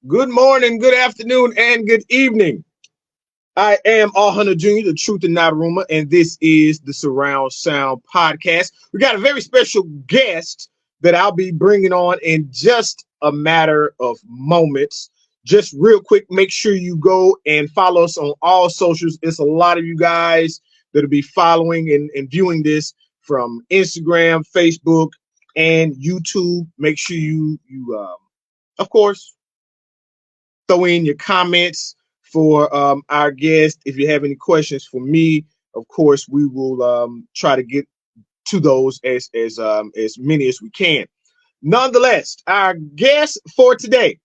Good morning, good afternoon, and good evening. I am All Hunter Jr., the truth and not a rumor, and this is the Surround Sound Podcast. We got a very special guest that I'll be bringing on in just a matter of moments. Just real quick, make sure you go and follow us on all socials. It's a lot of you guys that'll be following and viewing this from Instagram, Facebook, and YouTube. Make sure you of course, throw in your comments for our guest. If you have any questions for me, of course, we will try to get to those as many as we can. Nonetheless, our guest for today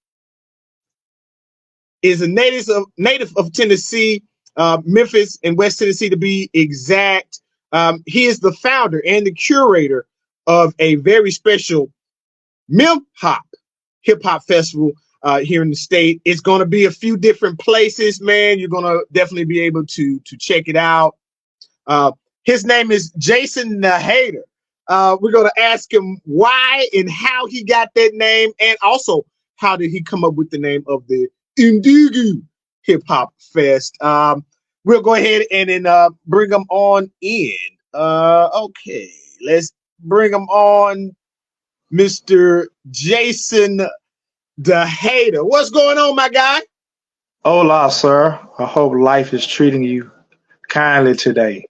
is a native of Tennessee, Memphis and West Tennessee to be exact. He is the founder and the curator of a very special Hip Hop Festival here in the state. It's going to be a few different places, man. You're going to definitely be able to check it out. His name is Jason the Hater. We're going to ask him why and how he got that name, and also how did he come up with the name of the Undugu Hip Hop Fest. We'll go ahead and then bring him on in. Okay, let's bring him on, Mr. Jason the Hater. What's going on, my guy? Hola, sir. I hope life is treating you kindly today.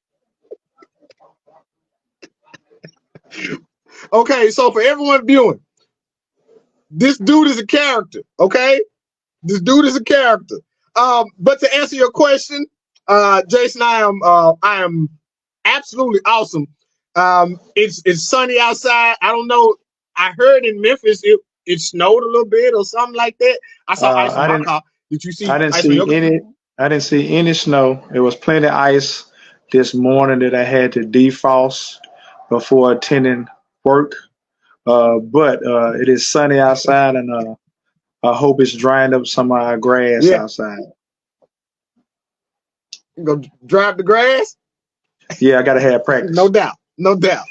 Okay, so for everyone viewing, this dude is a character, okay? This dude is a character. But to answer your question, Jason, I am absolutely awesome. It's sunny outside. I don't know. I heard in Memphis it snowed a little bit or something like that. I saw ice on I my didn't car. Did you I see didn't ice on see your car? any snow. It was plenty of ice this morning that I had to defrost before attending work. But it is sunny outside, and I hope it's drying up some of our grass Yeah, outside. you go drive the grass. Yeah, I gotta have No practice. doubt, no doubt.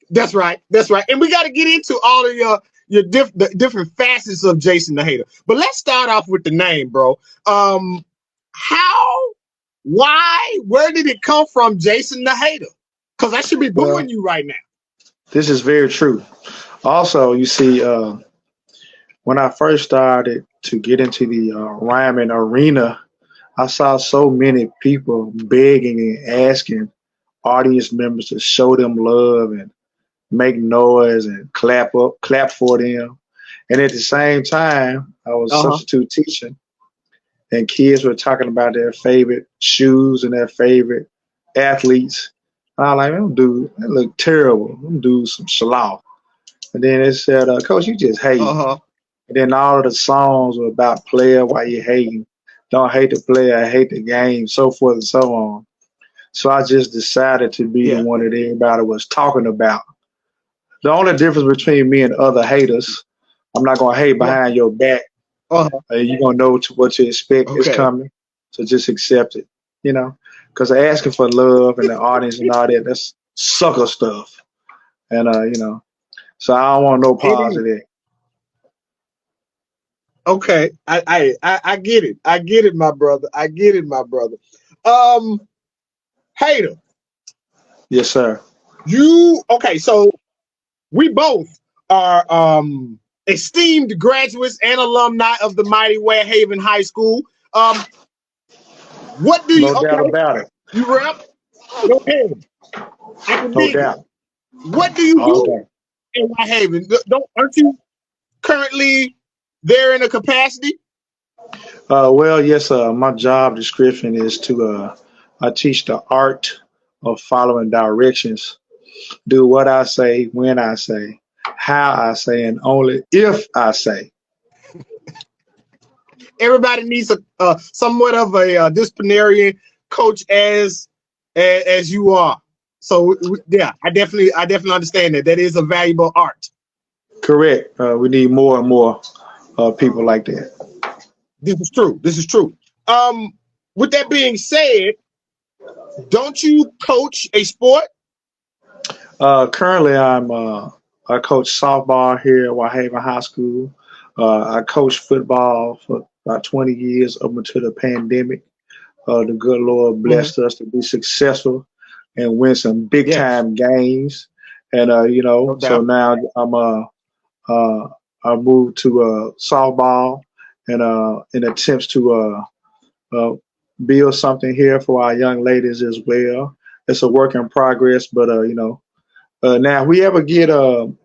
That's right. That's right. And we got to get into all of the different facets of Jason the Hater. But let's start off with the name, bro. How, why, where did it come from, Jason the Hater? Because I should be booing Well, you right now. this is very true. Also, you see, when I first started to get into the rhyming arena, I saw so many people begging and asking audience members to show them love and make noise and clap for them. And at the same time, I was Uh huh. substitute teaching, and kids were talking about their favorite shoes and their favorite athletes. And I was like, them dudes, that look terrible. Them dudes some shallow. And then they said, Coach, you just Uh hate. huh. And then all of the songs were about player, why you hating. Don't hate the player, I hate the game, so forth and so on. So I just decided to be the Yeah. one that everybody was talking about. The only difference between me and other haters, I'm not gonna hate Yeah. behind your back. Uh huh. You're gonna know what to expect is Okay. coming. So just accept it, you know. Because asking for love and the audience and all that, that's sucker stuff. And so I don't want no It parts is. of that. Okay. I get it. I get it, my brother. I get it, my brother. Um, Hater, Yes, sir. okay? So we both are esteemed graduates and alumni of the mighty Ware Haven High School. Um, what do you? No doubt Okay, about it. you rep. Go ahead. I can No dig it. doubt. What do you All do day. in Ware Haven? Aren't you currently there in a capacity? Well, yes, my job description is to I teach the art of following directions. Do what I say, when I say, how I say, and only if I say. Everybody needs a somewhat of a disciplinarian coach as you are. So yeah, I definitely understand that. That is a valuable art. Correct. We need more and more people like that. This is true. This is true. Um, with that being said, don't you coach a sport? Currently, I coach softball here at Whitehaven High School. I coached football for about 20 years up until the pandemic. The good Lord Hmm. blessed us to be successful and win some big Yes, time games. And no so doubt. now uh, I moved to softball and in attempts to uh, build something here for our young ladies as well. It's a work in progress, but now if we ever get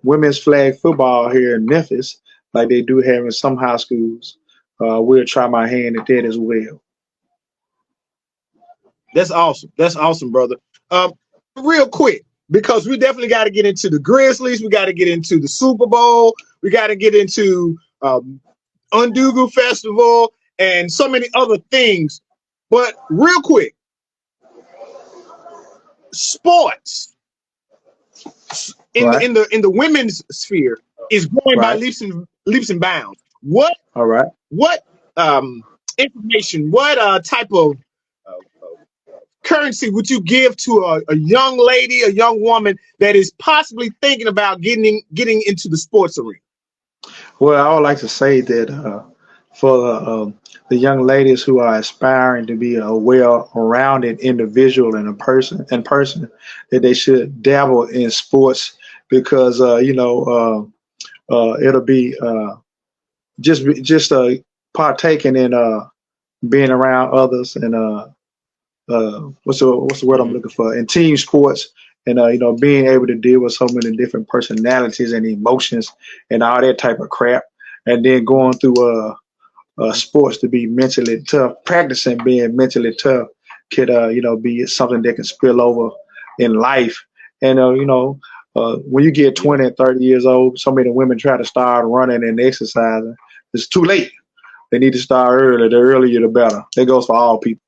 women's flag football here in Memphis, like they do have in some high schools, we'll try my hand at that as well. That's awesome. That's awesome, brother. Um, Real quick, because we definitely got to get into the Grizzlies. We got to get into the Super Bowl. We got to get into Undugu Festival and so many other things. But real quick, sports in the Right, in the in the women's sphere is growing by right, leaps and bounds. all right. What um, information? What type of currency would you give to a young lady, a young woman that is possibly thinking about getting into the sports arena? Well, I would like to say that for the young ladies who are aspiring to be a well-rounded individual and a person, that they should dabble in sports because it'll be just partaking in being around others and what's the word I'm Mhm. looking for in team sports and being able to deal with so many different personalities and emotions and all that type of crap, and then going through sports to be mentally tough, practicing being mentally tough could be something that can spill over in life. And when you get Yeah, 20 and 30 years old, so many women try to start running and exercising. It's too late. They need to start early. The earlier the better. That goes for all people.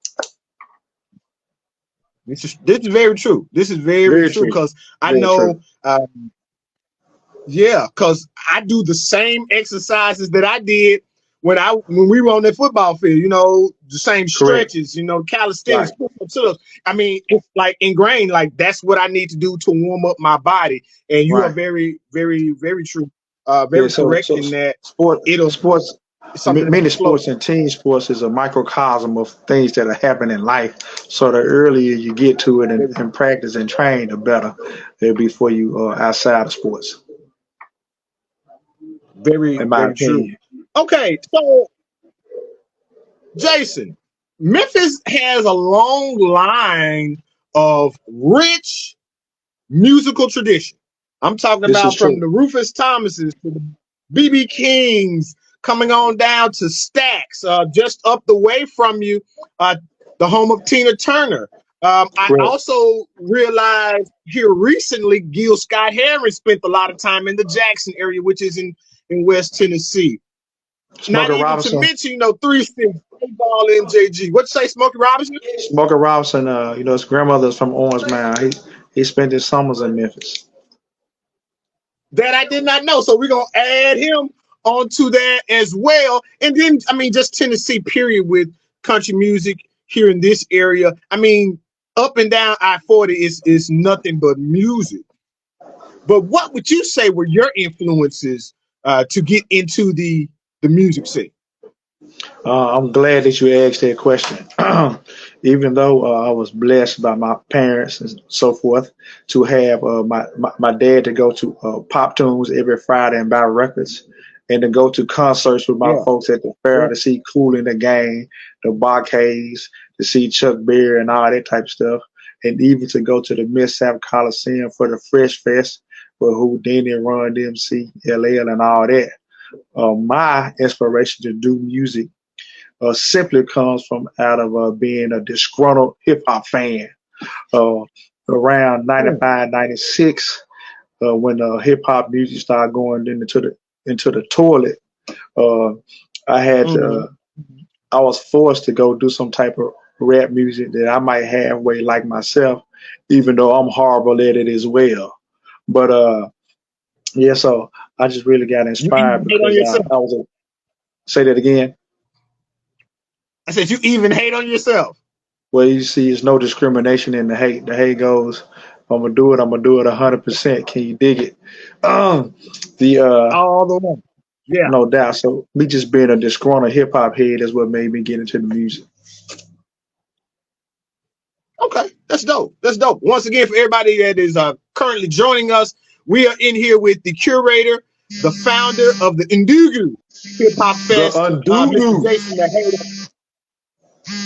this is very true. This is very Very true true. because I Very true. know. Yeah, because I do the same exercises that I did when we were on that football field. The same Correct. stretches. Calisthenics, Right. push-ups, sit-ups. I mean, it's like ingrained. Like that's what I need to do to warm up my body. And you are Right. very, very, very true. Yeah. Very So correct in that. sport It'll sports. It's something that Many will flow. sports and team sports is a microcosm of things that are happening in life. So the earlier you get to it Very, and practice and train, the better it'll be for you outside of sports, very, in my very true. opinion. Okay, so Jason, Memphis has a long line of rich musical tradition. I'm talking This is about from true. the Rufus Thomases to the BB Kings, coming on down to Stax, just up the way from you, uh, the home of Tina Turner. I Correct. also realized here recently, Gil Scott Heron spent a lot of time in the Jackson area, which is in West Tennessee. Not Smokey even to Robinson. mention, 3 Six, Ball, MJG. What you say, Smokey Robinson? Smokey Robinson. His grandmother's from Orange Mound. He spent his summers in Memphis. That I did not know. So we're gonna add him onto that as well. And then I mean just Tennessee period with country music here in this area. I mean, up and down I-40 is nothing but music. But what would you say were your influences to get into the music scene? I'm glad that you asked that question. Even though I was blessed by my parents and so forth to have my dad to go to Pop Tunes every Friday and buy records, and to go to concerts with my Yeah, folks at the fair yeah. to see Cool in the Gang, the Barcades, to see Chuck Berry and all that type of stuff, and even to go to the Mid South Coliseum for the Fresh Fest with Houdini, Run DMC, LL, and all that. My inspiration to do music simply comes from out of being a disgruntled hip hop fan. Uh, Around Mm, 95, 96, when hip hop music started going into the toilet, uh, I had mhm. I was forced to go do some type of rap music that I might halfway like myself, even though I'm horrible at it as well. But yeah, so I just really got You even inspired hate on because yourself. I was a say that again. I said you even hate on yourself. Well, you see, it's no discrimination in the hate. The hate goes, I'm gonna do it. I'm gonna do it 100%. Can you dig it? Um, the All the way. Yeah. no doubt. So me just being a disgruntled hip hop head is what made me get into the music. Okay, that's dope. That's dope. Once again, for everybody that is currently joining us, we are in here with the curator, the founder of the Undugu Hip Hop The Fest, Mr. Undugu. Jason the Hater.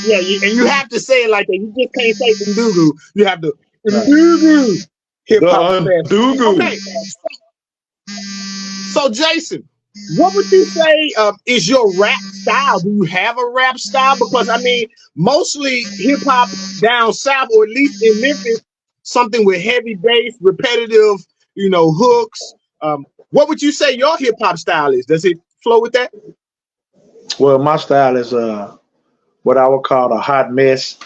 Yeah, and you have to say it like that. You just can't say Undugu. You have to Right. Undugu Hip The Hop Fest. Undugu. Okay, so Jason, what would you say is your rap style? Do you have a rap style? Because I mean, mostly hip hop down south, or at least in Memphis, something with heavy bass, repetitive, hooks. What would you say your hip hop style is? Does it flow with that? Well, my style is what I would call a hot mess.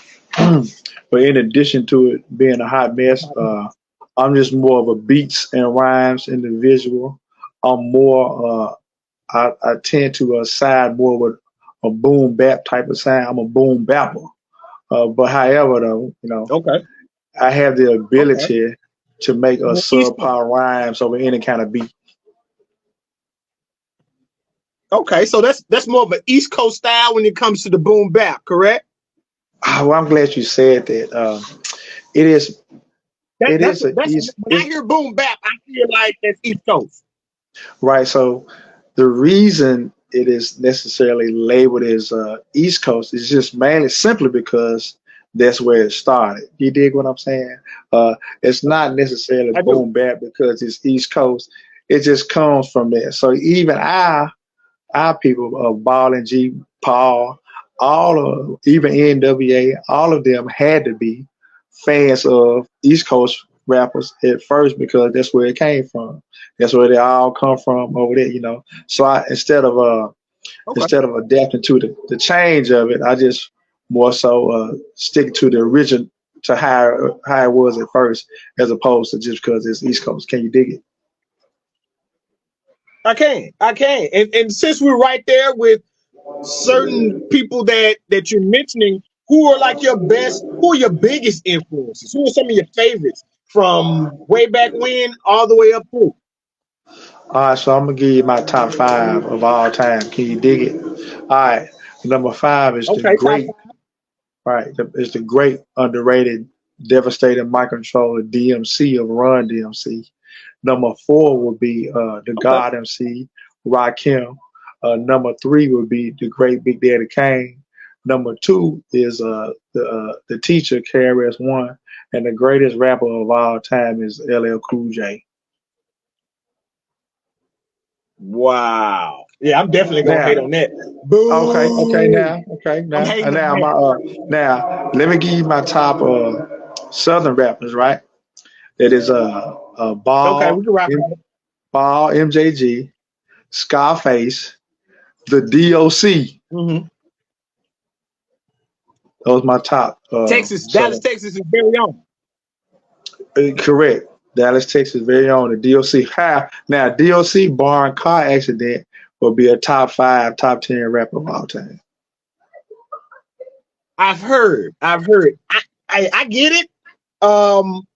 But in addition to it being a hot mess, I'm just more of a beats and rhymes individual. I'm more. I tend to side more with a boom bap type of sound. I'm a boom bapper. But however, though, Okay. I have the Okay. ability to make a East Coast. subpar rhymes over any kind of beat. Okay, so that's more of an East Coast style when it comes to the boom bap, correct? Well, I'm glad you said that. It is. That, It that's is a that's east. when I hear boom bap, I feel like that's East Coast. Right. So the reason it is necessarily labeled as East Coast is just mainly simply because that's where it started. You dig what I'm saying? It's not necessarily I do. boom bap because it's East Coast. It just comes from there. So even our people of Ball and G, Paul, all of even NWA, all of them had to be fans of East Coast rappers at first because that's where it came from. That's where they all come from over there. So Okay. instead of adapting to the change of it, I just more so stick to the original to how it was at first, as opposed to just because it's East Coast. Can you dig it? I can. And since we're right there with certain people that you're mentioning, who are your biggest influences? Who are some of your favorites from way back when all the way up through? All right, so I'm gonna give you my top five of all time. Can you dig it? All right, number five is the Okay, top great, right? Is the great underrated, devastating microcontroller DMC of Run DMC. Number four would be the five. Okay. God MC, Rakim. Number three would be the great Big Daddy Kane. Number two is the teacher KRS One, and the greatest rapper of all time is LL Cool J. Wow. Yeah, I'm definitely gonna hate Now, on that. okay, Boo. now, I'm and hating on now that. now let me give you my top Southern rappers, right? That is Okay, we can rock with it. Ball MJG, Scarface, the DOC. Mm-hmm. Those my top Dallas, Southern. Texas is very own. Correct. Dallas, Texas, very own the DOC. Now DOC barring car accident will be a top five, top 10 rapper of all time. I've heard. I get it. Um,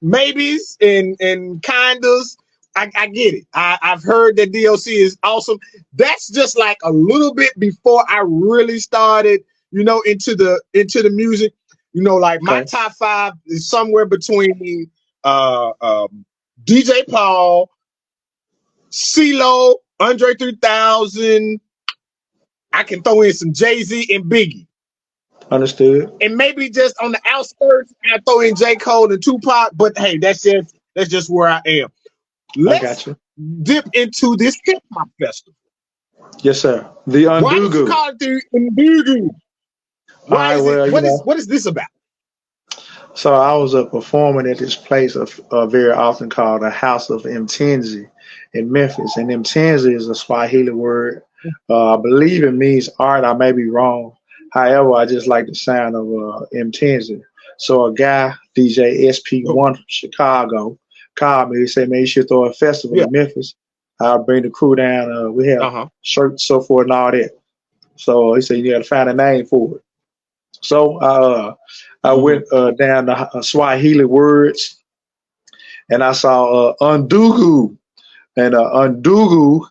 maybes and kindas. I get it. I've heard that DOC is awesome. That's just like a little bit before I really started, into the music. Like my Okay. top five is somewhere between uh, um, DJ Paul, CeeLo, Andre 3000. I can throw in some Jay-Z and Biggie. Understood. And maybe just on the outskirts, I throw in J. Cole and Tupac. But hey, that's just where I am. I Let's got you. dip into this hip hop festival. Yes, sir. The Why did you Undugu. call it the Undugu? All Why right, is it? well, What is this about? so I was performing at this place very often called the House of Mtenzi in Memphis. And Mtenzi is a Swahili word. I believe it means art. I may be wrong. However, I just like the sound of Mtenzi. So a guy, DJ SP1 from Chicago, called me. He said, man, you should throw a festival Yeah. in Memphis. I'll bring the crew down. We have Uh huh. shirts, so forth, and all that. So he said, you got to find a name for it. So I Mm-hmm. went down the Swahili words and I saw Undugu. and Undugu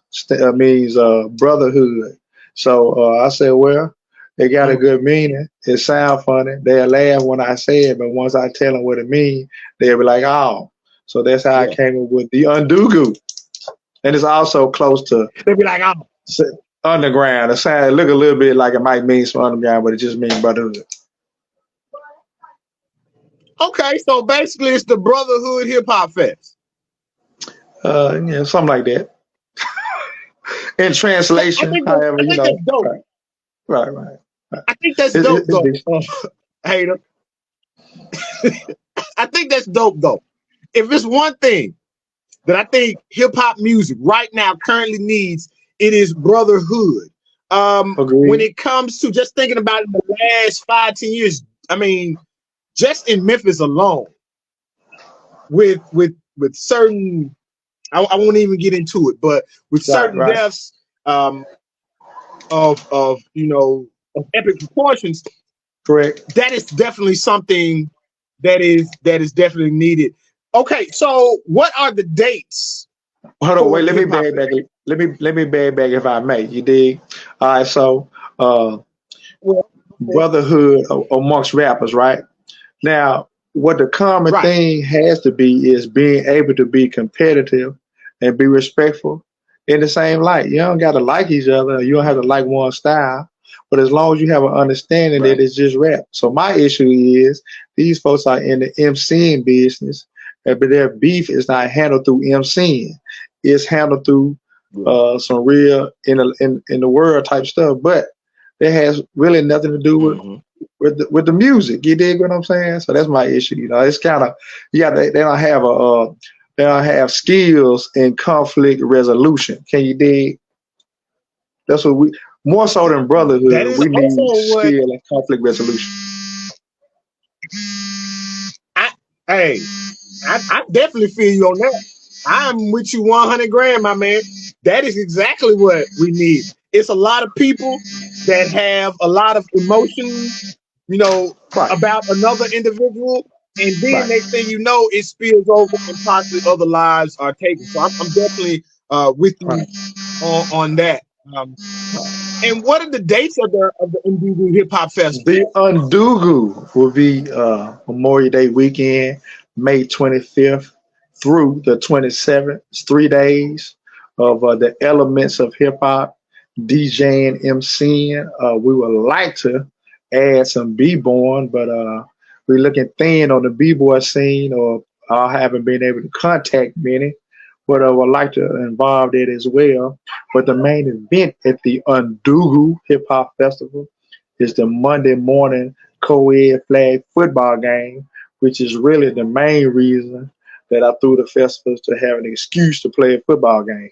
means brotherhood. So I said, well, it got a good meaning. It sound funny. They'll laugh when I say it, but once I tell them what it means, they'll be like, oh. So that's how I came up with the Undugu. And it's also close to They'll be like, oh. underground. It look a little bit like it might mean some underground, but it just means brotherhood. Okay, so basically it's the Brotherhood Hip Hop Fest. Yeah, something like that. In translation, however, I think that's dope. Right. I think that's dope, though. Hater. I think that's dope, though. If it's one thing that I think hip hop music right now currently needs, it is brotherhood. When it comes to just thinking about it in the last 5-10 years, I mean, just in Memphis alone, with certain, I won't even get into it, but with certain deaths of epic proportions, correct. That is definitely something that is definitely needed. Okay, so what are the dates? Hold on, wait. Let me bag back. Let me bag back if I may. You dig? All right. So, brotherhood amongst rappers, right? Now, what the common thing has to be is being able to be competitive and be respectful in the same light. You don't got to like each other. You don't have to like one style. But as long as you have an understanding that it's just rap. So my issue is these folks are in the MCing business, but their beef is not handled through MCing. It's handled through some real in the world type stuff. But it has really nothing to do with the music. You dig what I'm saying? So that's my issue. You know, it's kind of they don't have skills in conflict resolution. Can you dig? That's what we more so than brotherhood. We need skill in conflict resolution. I definitely feel you on that. I'm with you 100 grand, my man. That is exactly what we need. It's a lot of people that have a lot of emotions, about another individual, and then next thing you know, it spills over and possibly other lives are taken. So I'm definitely with you on that. And what are the dates of the Undugu Hip Hop Festival? The Undugu will be Memorial Day weekend, May 25th through the 27th. It's 3 days of the elements of hip hop, DJing, MCing. We would like to add some b-boying, but we're looking thin on the b-boy scene, or I haven't been able to contact many. But I would like to involve that as well. But the main event at the Undugu Hip Hop Festival is the Monday morning co-ed flag football game, which is really the main reason that I threw the festival, to have an excuse to play a football game.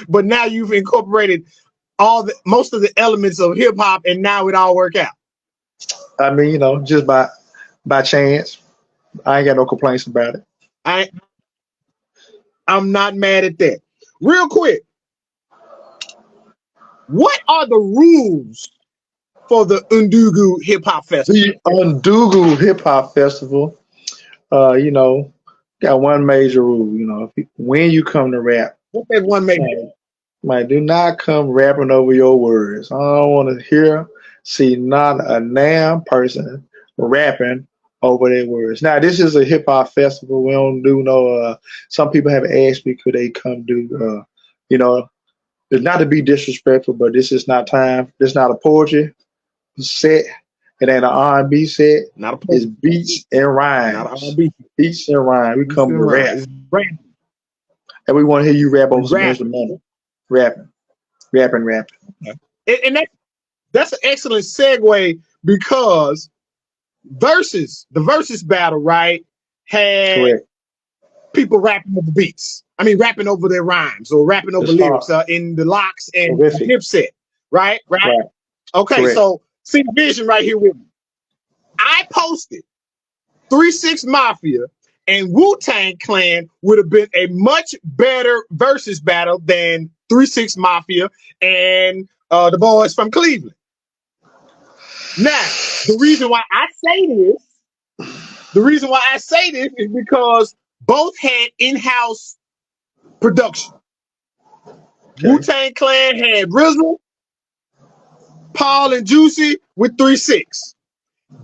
But now you've incorporated most of the elements of hip hop, and now it all work out. I mean, just by chance. I ain't got no complaints about it. I'm not mad at that. Real quick, what are the rules for the Undugu Hip Hop Festival? The Undugu Hip Hop Festival, got one major rule. When you come to rap, what's that one major? Do not come rapping over your words. I don't want to see not a damn person rapping over their words. Now, this is a hip hop festival. We don't do no. Some people have asked me, could they come do? It's not to be disrespectful, but this is not time. This is not a poetry set. It ain't an R&B set. It's beats and rhymes. Not R&B. Beats and rhymes. We come to rap. And we want to hear you rap over some instrumental. Rapping. And that's an excellent segue, because the versus battle, right, had people rapping over beats. I mean, rapping over their rhymes or rapping over lyrics in the locks and hip set, right? Okay, so see the vision right here with me. I posted 3-6 Mafia and Wu-Tang Clan would have been a much better versus battle than 3-6 Mafia and the boys from Cleveland. Now, the reason why I say this is because both had in-house production. Okay. Wu-Tang Clan had RZA, Paul and Juicy with 3 6.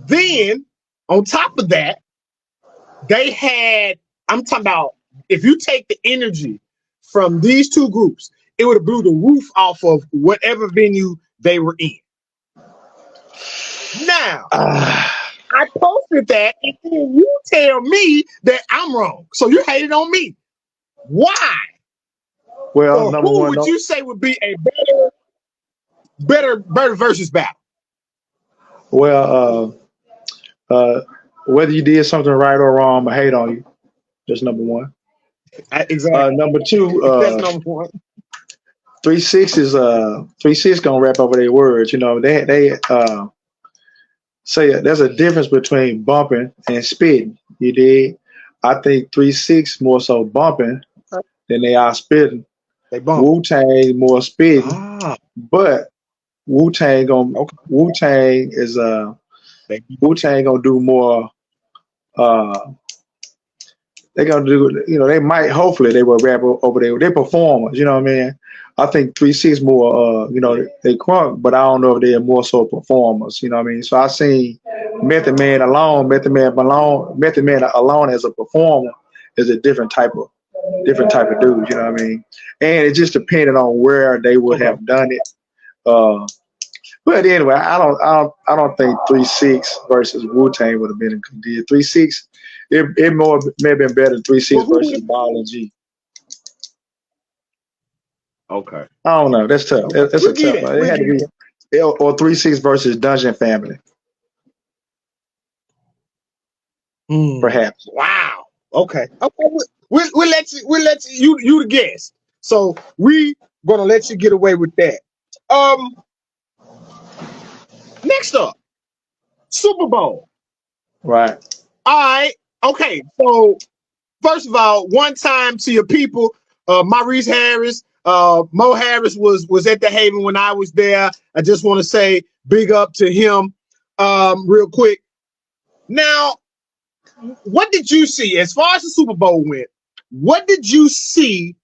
Then on top of that, they had, I'm talking about, if you take the energy from these two groups, it would have blew the roof off of whatever venue they were in. Now, I posted that, and then you tell me that I'm wrong. So you hated on me. Why? Well, Or number who one, would you say would be a better versus battle? well, whether you did something right or wrong, I hate on you. That's number one. Exactly. Number two, That's number one. 3-6 is 3-6 gonna rap over their words. You know, they say there's a difference between bumping and spitting. You did. I think 3-6 more so bumping than they are spitting. They bump. Wu-Tang more spitting, but Wu-Tang gonna Okay. Wu-Tang is Wu-Tang gonna do more. They're gonna do, you know, they might, hopefully they will rap over there. They performers, you know what I mean? I think 3-6 more, you know, they crunk, but I don't know if they're more so performers, you know what I mean? So I seen Method Man alone as a performer is a different type of dude, you know what I mean? And it just depended on where they would have done it. But anyway, I don't think 3-6 versus Wu-Tang would have been a good deal. 3-6, it more may have been better than 3-6 versus Ball and G. Okay. I don't know. That's tough. That's a tough one. It had to be or 3-6 versus Dungeon Family. Perhaps. Wow. Okay. We'll let you the guest. So we gonna let you get away with that. Next up, Super Bowl. Right. All right. Okay. So first of all, one time to your people, Maurice Harris, Mo Harris was at the Haven when I was there. I just want to say big up to him, real quick. Now, what did you see as far as the Super Bowl went? What did you see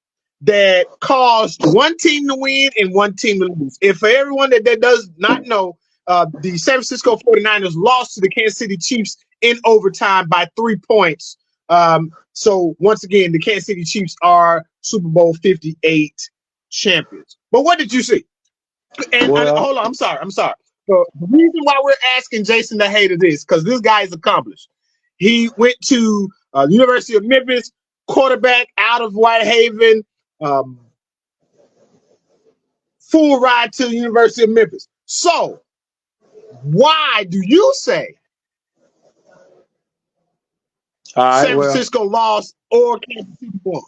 that caused one team to win and one team to lose? And for everyone that does not know, the San Francisco 49ers lost to the Kansas City Chiefs in overtime by 3 points. So once again, the Kansas City Chiefs are Super Bowl 58 champions. But what did you see? And hold on, I'm sorry. So the reason why we're asking Jason to hate this, because this guy is accomplished. He went to University of Memphis, quarterback out of Whitehaven, full ride to the University of Memphis. So why do you say San Francisco lost or Kansas City won?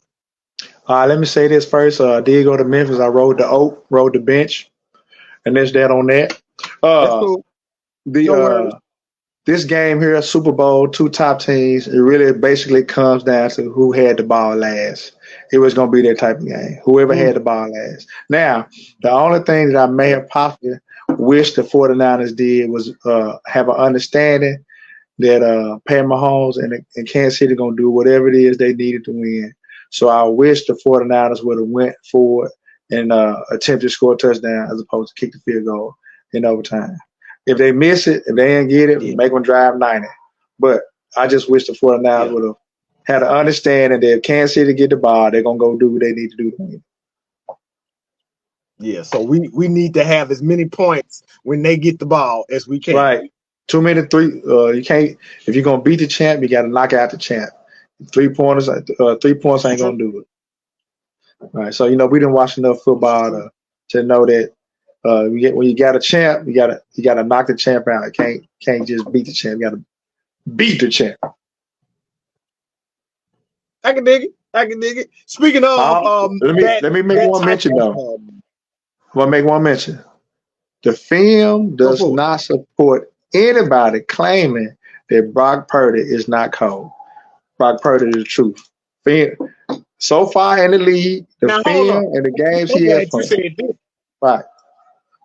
Let me say this first. I did go to Memphis. I rode the bench, and there's that on that. Cool. This game here, Super Bowl, two top teams, it really basically comes down to who had the ball last. It was going to be that type of game. Whoever had the ball last. Now, the only thing that I may have possibly wished the 49ers did was have an understanding that Pat Mahomes and Kansas City going to do whatever it is they needed to win. So I wish the 49ers would have went forward and attempted to score a touchdown as opposed to kick the field goal in overtime. If they miss it, if they didn't get it, make them drive 90. But I just wish the 49ers would have had an understanding that if Kansas City get the ball, they're going to go do what they need to do to win. Yeah, so we need to have as many points when they get the ball as we can. Right. 2 minutes, you can't. If you're going to beat the champ, you got to knock out the champ. 3 points ain't going to do it. All right. So, we didn't watch enough football to know that when you got a champ, you gotta knock the champ out. Can't just beat the champ. You gotta beat the champ. I can dig it. Speaking of, let me make one mention though. I'm gonna make one mention. The film does not support anybody claiming that Brock Purdy is not cold. Brock Purdy is the truth. So far in the league, film and the games he has played. Right.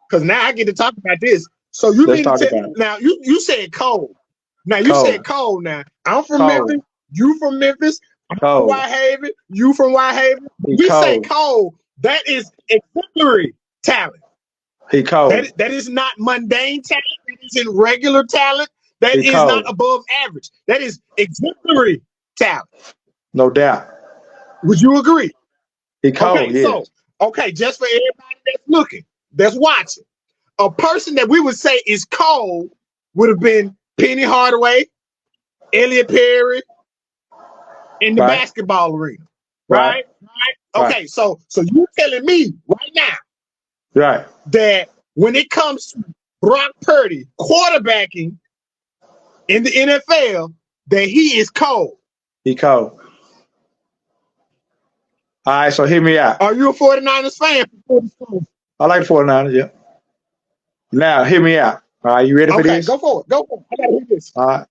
Because now I get to talk about this. So you mean to tell now you said cold. Now you said cold now. I'm from Memphis. You from Memphis. I'm from Cold. Whitehaven. You from Whitehaven. He We say cold. cold. That is exemplary talent. He cold. That is not mundane talent. That is irregular talent. That He is not cold. above average. That is exemplary talent. No doubt. Would you agree? He cold, Okay, yes. so, just for everybody that's looking, that's watching, a person that we would say is cold would have been Penny Hardaway, Elliot Perry, in the Right. basketball arena. Right. Right? Okay, so you telling me right now Right. that when it comes to Brock Purdy quarterbacking in the NFL, that he is cold. He cold. All right, so hear me out. Are you a 49ers fan? I like 49ers, yeah. Now, hear me out. All right, you ready for Okay, this? go for it. Go for it. I gotta hear this. All right.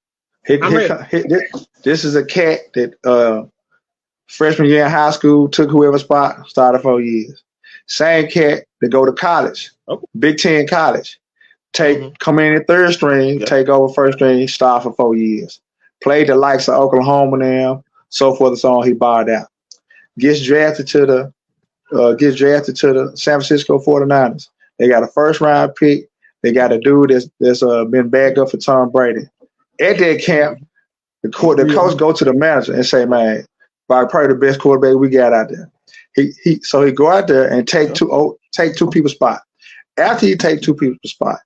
I'm ready. This is a cat that freshman year in high school took whoever spot, started 4 years. Same cat that go to college, Okay. Big Ten college. Come in at third string, take over first string, start for 4 years. Played the likes of Oklahoma now, so forth and so on. He barred out. Gets drafted to the San Francisco 49ers. They got a first round pick. They got a dude that's been backed up for Tom Brady. At that camp, the coach go to the manager and say, "Man, probably the best quarterback we got out there." So he go out there and take two people's spot. After he take two people's spot,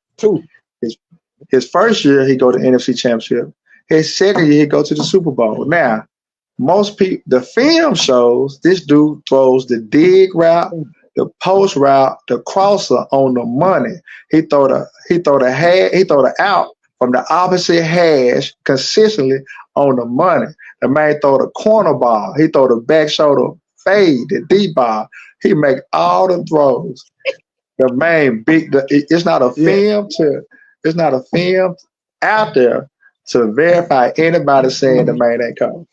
his first year he go to NFC Championship. His second year he go to the Super Bowl. Now, most people, the film shows this dude throws the dig route, the post route, the crosser on the money. He throw the out from the opposite hash consistently on the money. The man throw the corner ball. He throw the back shoulder fade, the deep ball. He make all the throws. The man it's not a film out there to verify anybody saying the man ain't coming.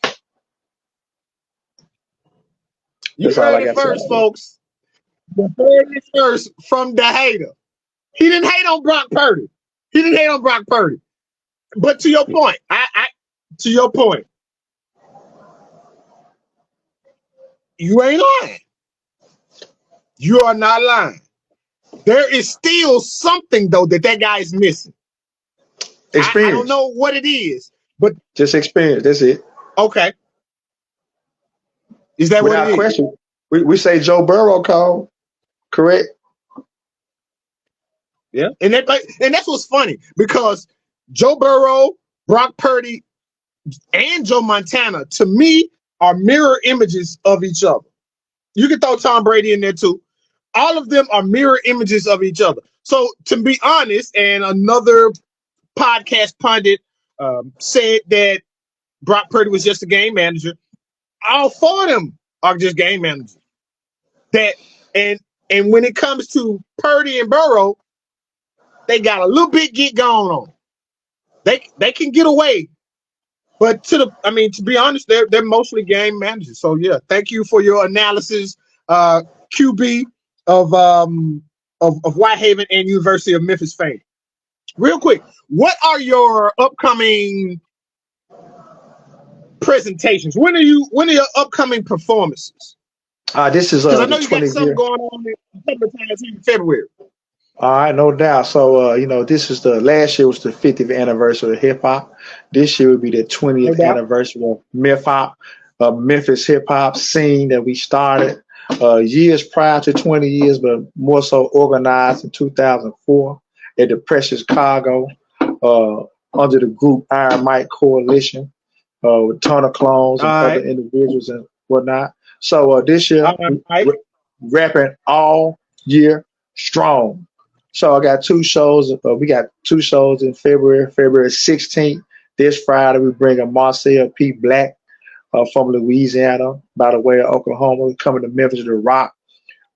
You heard it first, folks. You heard it first from the hater. He didn't hate on Brock Purdy. But to your point, you ain't lying. You are not lying. There is still something though that guy is missing. Experience. I don't know what it is, but just experience. That's it. Okay. Is that without what it question? Is? We say Joe Burrow called, correct? Yeah, and that's what's funny because Joe Burrow, Brock Purdy, and Joe Montana to me are mirror images of each other. You can throw Tom Brady in there too. All of them are mirror images of each other. So to be honest, and another podcast pundit said that Brock Purdy was just a game manager. All four of them are just game managers. And when it comes to Purdy and Burrow, they got a little bit going on. They can get away, but to be honest, they're mostly game managers. So yeah, thank you for your analysis, QB of Whitehaven and University of Memphis fame. Real quick, what are your upcoming presentations? When are your upcoming performances? This is because I know you got something going on in February. All right, no doubt. So this is the last year was the 50th anniversary of hip hop. This year would be the 20th anniversary of Memphis hip hop scene that we started years prior to 20 years, but more so organized in 2004 at the Precious Cargo under the group Iron Mike Coalition with a ton of clones and other individuals and whatnot. So this year, rapping all year strong. So I got two shows. We got two shows in February 16th. This Friday, we bring a Marcel P. Black from Louisiana by the way of Oklahoma coming to Memphis to rock.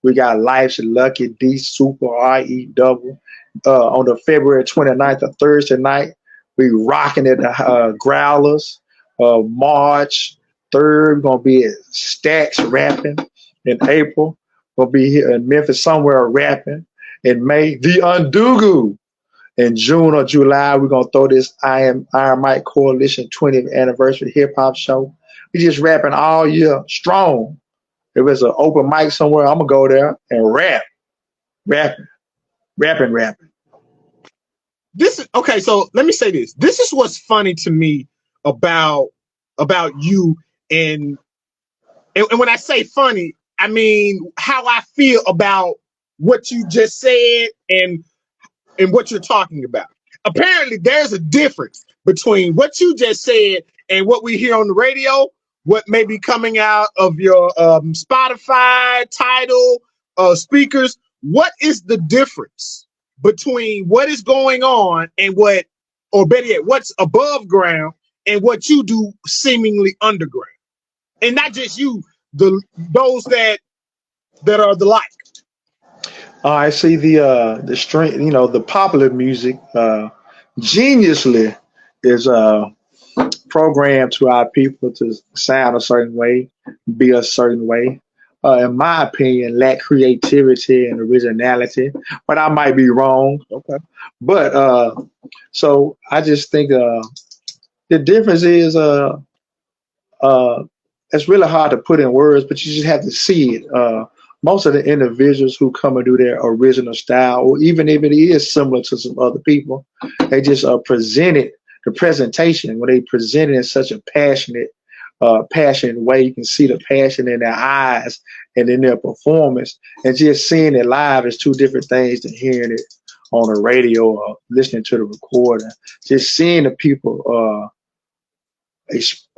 We got Life's Lucky D Super RE Double on the February 29th, a Thursday night. We rocking at the Growlers. March 3rd, we're going to be at Stacks rapping. In April, we'll be here in Memphis somewhere rapping. In May, the Undugu. In June or July, we're going to throw this Iron Mike Coalition 20th anniversary hip hop show. He just rapping all year strong. If it's an open mic somewhere, I'm gonna go there and rapping, rapping. This is okay. So let me say this. This is what's funny to me about you and and when I say funny, I mean how I feel about what you just said and what you're talking about. Apparently, there's a difference between what you just said and what we hear on the radio, what may be coming out of your Spotify title, speakers. What is the difference between what is going on and what, or better yet, what's above ground and what you do seemingly underground? And not just you, those that are the like. I see the string, the popular music, geniusly is programmed to our people to sound a certain way, be a certain way. In my opinion, lack creativity and originality, but I might be wrong. Okay. But so I just think the difference is it's really hard to put in words, but you just have to see it. Most of the individuals who come and do their original style, or even if it is similar to some other people, they just present it. The presentation, when they present it in such a passionate way, you can see the passion in their eyes and in their performance. And just seeing it live is two different things than hearing it on the radio or listening to the recording. Just seeing the people.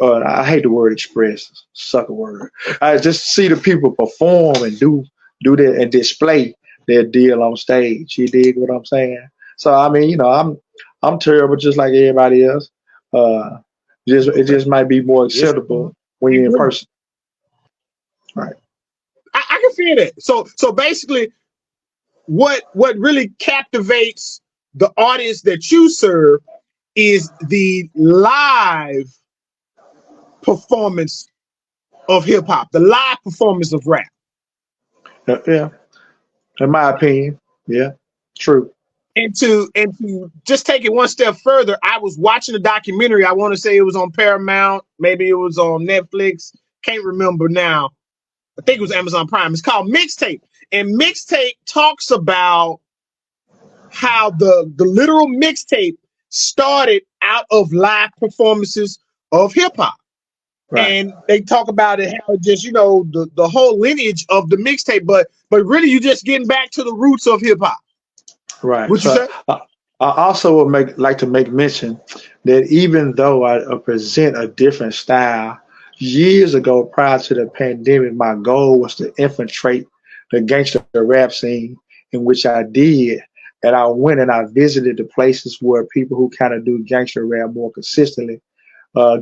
I hate the word express, suck a word. I just see the people perform and do that and display their deal on stage. You dig what I'm saying? So I mean, I'm terrible just like everybody else. It just might be more acceptable when you're in person. Right. I can feel that. So basically, what really captivates the audience that you serve is the live performance of hip hop, the live performance of rap. Yeah, in my opinion, yeah, true. And to just take it one step further, I was watching a documentary. I want to say it was on Paramount, maybe it was on Netflix. Can't remember now. I think it was Amazon Prime. It's called Mixtape, and Mixtape talks about how the literal mixtape started out of live performances of hip hop. Right. And they talk about it, how just, the whole lineage of the mixtape, but really you just getting back to the roots of hip hop. Right. What you say? I also would like to make mention that even though I present a different style, years ago, prior to the pandemic, my goal was to infiltrate the gangster rap scene, in which I did. And I went and I visited the places where people who kind of do gangster rap more consistently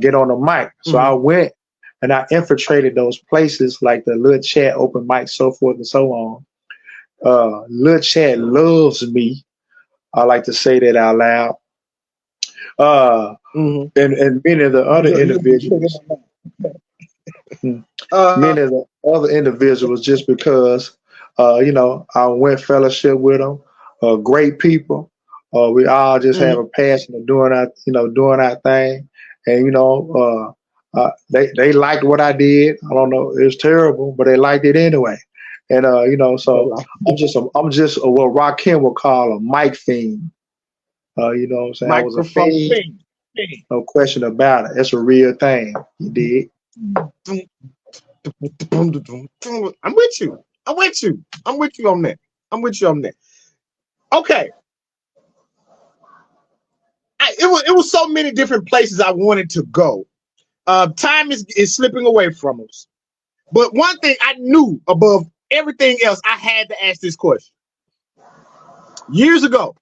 get on the mic. So I went and I infiltrated those places like the Lil Chat open mic, so forth and so on. Lil Chat loves me. I like to say that out loud. And many of the other individuals, many of the other individuals, just because, I went fellowship with them, great people. We all just have a passion of doing our thing. And, they liked what I did. I don't know, it was terrible, but they liked it anyway. And, so I'm just what Rakim would call a mic fiend. You know what I'm saying? I was a fiend. No question about it. It's a real thing. You dig? I'm with you on that. Okay. It was so many different places I wanted to go. Time is slipping away from us. But one thing I knew above everything else, I had to ask this question. Years ago,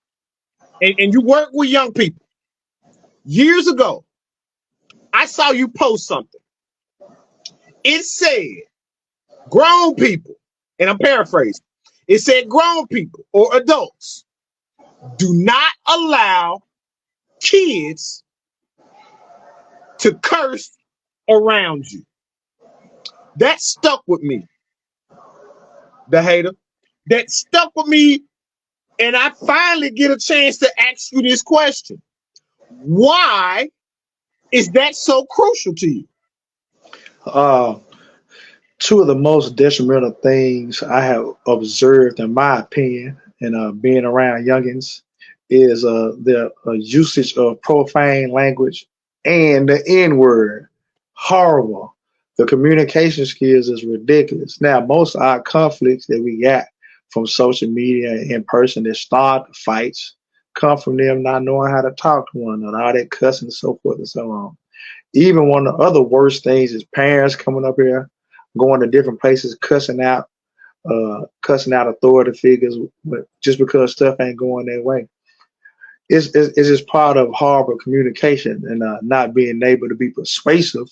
and you work with young people. Years ago, I saw you post something. It said, grown people, and I'm paraphrasing. It said grown people or adults do not allow kids to curse around you. That stuck with me. The hater. That stuck with me. And I finally get a chance to ask you this question. Why is that so crucial to you? Uh, Two of the most detrimental things I have observed, in my opinion, and being around youngins, is the usage of profane language and the N word. Horrible. The communication skills is ridiculous. Now, most of our conflicts that we got from social media and in person that start the fights come from them not knowing how to talk to one another, all that cussing and so forth and so on. Even one of the other worst things is parents coming up here, going to different places, cussing out authority figures, just because stuff ain't going their way. It's just part of horrible communication and not being able to be persuasive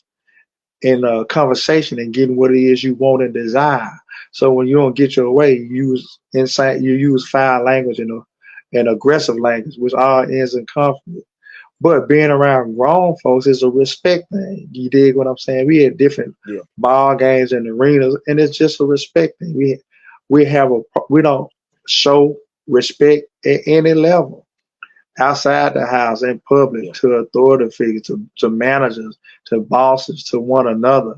in conversation and getting what it is you want and desire. So when you don't get your way, you use foul language and aggressive language, which all ends in conflict. But being around grown folks is a respect thing. You dig what I'm saying? We had different ball games and arenas, and it's just a respect thing. We don't show respect at any level outside the house, in public, to authority figures, to managers, to bosses, to one another.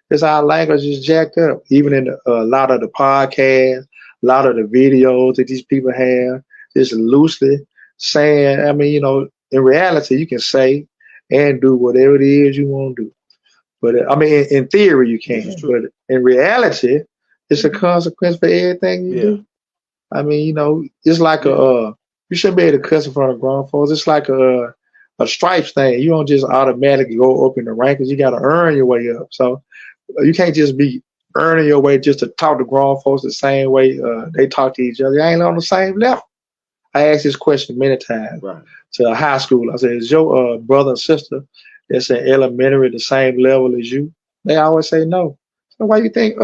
It's our language is jacked up. Even in a lot of the podcasts, a lot of the videos that these people have, just loosely saying, I mean, in reality, you can say and do whatever it is you want to do. But I mean, in theory, you can. But in reality, it's a consequence for everything you do. I mean, it's like you shouldn't be able to cuss in front of grown folks. It's like a stripes thing. You don't just automatically go up in the rankings. You got to earn your way up. So you can't just be earning your way just to talk to grown folks the same way they talk to each other. They ain't on the same level. I asked this question many times to a high school. I said, is your brother and sister that's in elementary the same level as you? They always say no. So why you think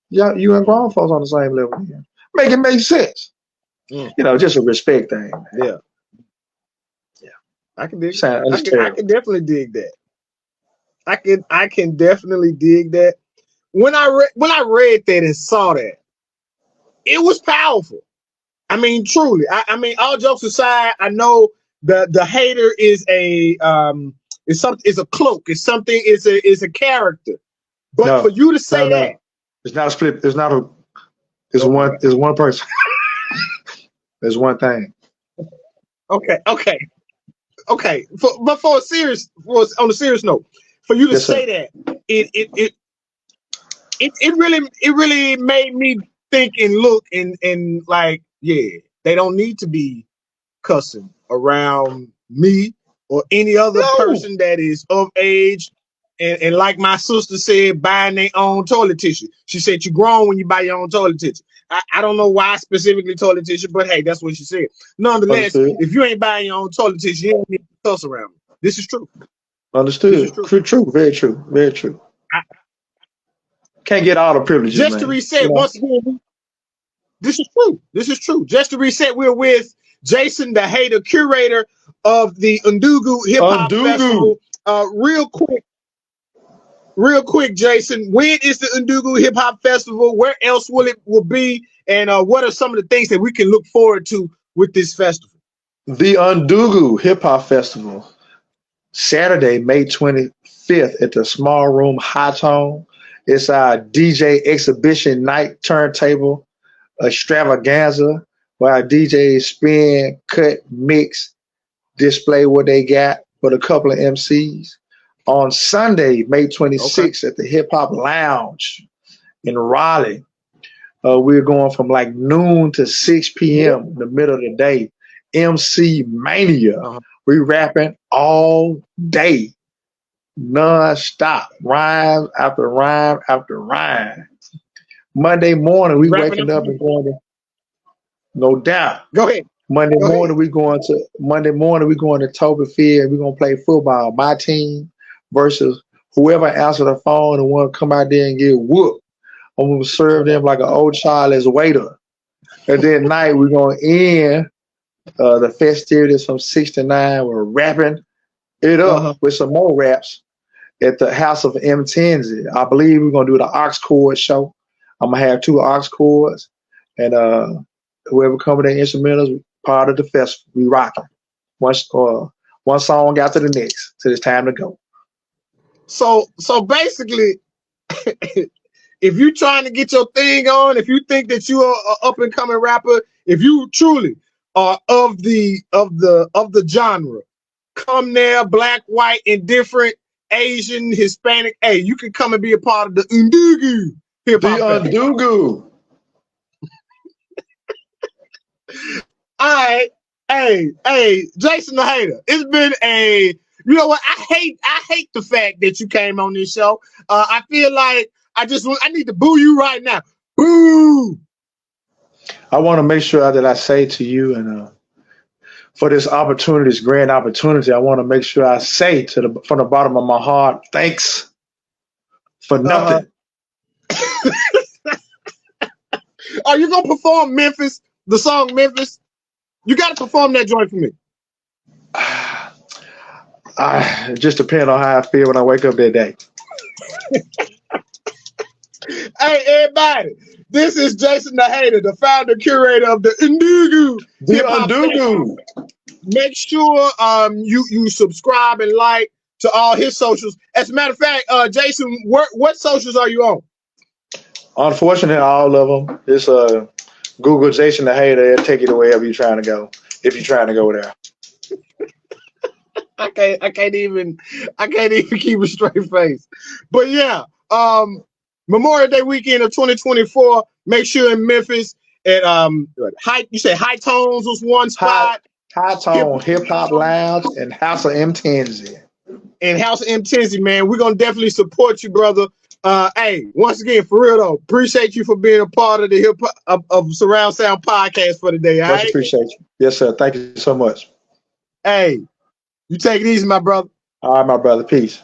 you and grown folks on the same level here? Make it make sense. Just a respect thing. Yeah. I can dig I can definitely dig that. I can definitely dig that. When I read that and saw that, it was powerful. I mean, truly. I mean, all jokes aside, I know the hater is a it's a cloak. It's something. It's a character. But for you to say that, it's not a split. It's not a. It's one. It's one person. There's one thing. Okay. But on a serious note, for you to say that, it really made me think and look and like, they don't need to be cussing around me or any other person that is of age. And like my sister said, buying their own toilet tissue. She said you're grown when you buy your own toilet tissue. I don't know why specifically toilet tissue, but hey, that's what she said. Nonetheless, if you ain't buying your own toilet tissue, you don't need to cuss around me. This is true. Understood. True. Very true. Very true. Can't get all the privileges. Just to reset, once again, this is true. Just to reset, we're with Jason, the hater curator of the Undugu Hip Hop Festival. Real quick, Jason, when is the Undugu Hip Hop Festival? Where else will it be? And what are some of the things that we can look forward to with this festival? The Undugu Hip Hop Festival, Saturday, May 25th at the Small Room High Tone. It's our DJ exhibition night turntable extravaganza where our DJs spin, cut, mix, display what they got with a couple of MCs. On Sunday, May 26th at the Hip Hop Lounge in Raleigh, we're going from like noon to 6 p.m. in the middle of the day. MC Mania. We rapping all day, non-stop, rhyme after rhyme after rhyme. Monday morning, we waking up and going to, no doubt. Go ahead. Monday morning, we going to Toby Field. We're gonna play football. My team versus whoever answer the phone and want to come out there and get whooped. I'm gonna serve them like an old child as a waiter. And then night we're gonna end the festivities from 6 to 9. We're wrapping it up with some more raps at the House of M. Tenzi. I believe we're gonna do the Ox Chord show. I'm gonna have 2 Ox Chords, and whoever come with their instrumentals, part of the festival. We rocking. One song after the next till it's time to go. So basically, if you trying to get your thing on, if you think that you are an up and coming rapper, if you truly are of the genre, come there, black, white, indifferent, Asian, Hispanic. Hey, you can come and be a part of the Undugu Hip Hop Festival. Undugu. All right, hey, Jason the Hater. It's been a, you know what? I hate the fact that you came on this show. I feel like I need to boo you right now. Boo! I want to make sure that I say to you, and for this opportunity, this grand opportunity, I want to make sure I say from the bottom of my heart, thanks for nothing. Are you gonna perform Memphis? The song Memphis? You got to perform that joint for me. It just depends on how I feel when I wake up that day. Hey, everybody, this is Jason the Hater, the founder, curator of the Undugu Hip Hop Festival. Make sure you subscribe and like to all his socials. As a matter of fact, Jason, what socials are you on? Unfortunately, all of them. It's Google Jason the Hater. It'll take you to wherever you're trying to go, if you're trying to go there. I can't even keep a straight face. But yeah, Memorial Day weekend of 2024. Make sure in Memphis at you said High Tones was one spot. High Tone Hip Hop Lounge and House of M Tenzi. And House of M Tenzi, man. We're gonna definitely support you, brother. Hey, once again, for real though, appreciate you for being a part of the hip of Surround Sound podcast for today. All right? Appreciate you. Yes, sir. Thank you so much. Hey, you take it easy, my brother. All right, my brother. Peace.